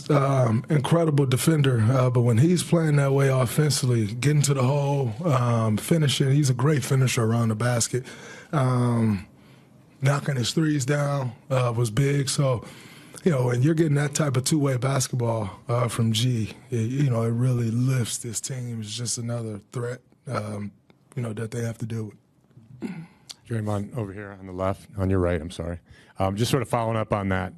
incredible defender, but when he's playing that way offensively, getting to the hole, finishing, he's a great finisher around the basket. Knocking his threes down was big. So, when you're getting that type of two-way basketball from G, it really lifts this team. It's just another threat, that they have to deal with. Draymond over here on the left, on your right, I'm sorry. Just sort of following up on that,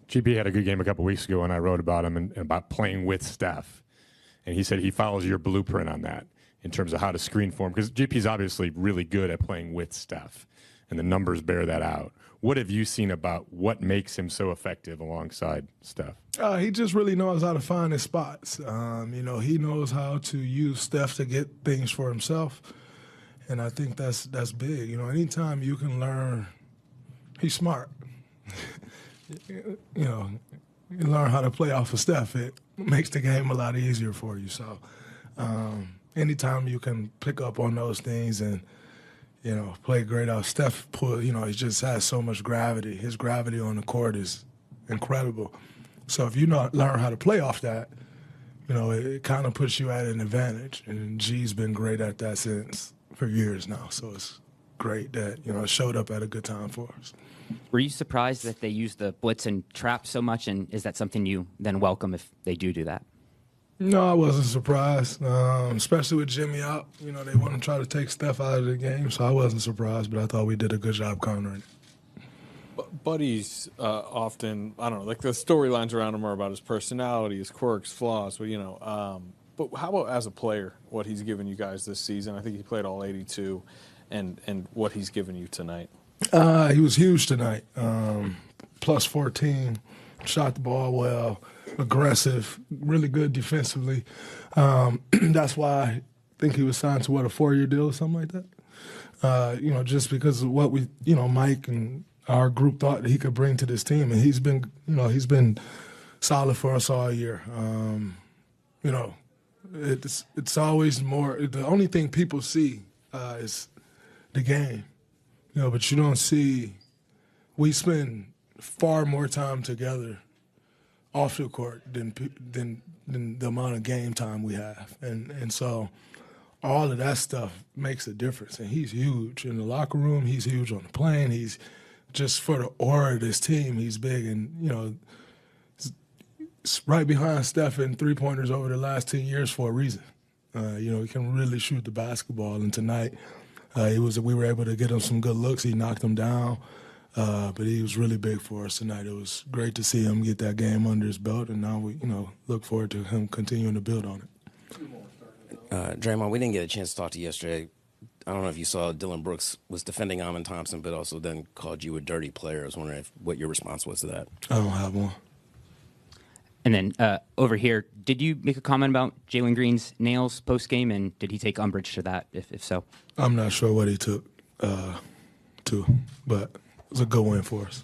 GP had a good game a couple weeks ago, and I wrote about him and about playing with Steph. And he said he follows your blueprint on that in terms of how to screen for him, because GP's obviously really good at playing with Steph, and the numbers bear that out. What have you seen about what makes him so effective alongside Steph? He just really knows how to find his spots. He knows how to use Steph to get things for himself, and I think that's big. Anytime you can learn, he's smart. You learn how to play off of Steph, it makes the game a lot easier for you. So anytime you can pick up on those things and, play great off Steph, he just has so much gravity. His gravity on the court is incredible. So if you learn how to play off that, it kind of puts you at an advantage. And G's been great at that for years now. So it's great that, it showed up at a good time for us. Were you surprised that they use the blitz and trap so much, and is that something you then welcome if they do that? No, I wasn't surprised, especially with Jimmy out. They want to try to take Steph out of the game, so I wasn't surprised, but I thought we did a good job countering it. Buddy's often, I don't know, like the storylines around him are about his personality, his quirks, flaws, but how about as a player, what he's given you guys this season? I think he played all 82, and what he's given you tonight. He was huge tonight. Plus 14, shot the ball well, aggressive, really good defensively. That's why I think he was signed to, a 4-year deal or something like that? Just because of what we, Mike and our group thought that he could bring to this team. And he's been solid for us all year. It's always more, the only thing people see is the game. But you don't see, we spend far more time together off the court than the amount of game time we have. And so all of that stuff makes a difference. And he's huge in the locker room. He's huge on the plane. He's just for the aura of this team, he's big. And, it's right behind Steph in three-pointers over the last 10 years for a reason. He can really shoot the basketball. And tonight, we were able to get him some good looks. He knocked them down, but he was really big for us tonight. It was great to see him get that game under his belt, and now we, look forward to him continuing to build on it. Draymond, we didn't get a chance to talk to you yesterday. I don't know if you saw Dylan Brooks was defending Amin Thompson, but also then called you a dirty player. I was wondering what your response was to that. I don't have one. And then over here, did you make a comment about Jalen Green's nails post-game, and did he take umbrage to that, if so? I'm not sure what he took to, but it was a good win for us.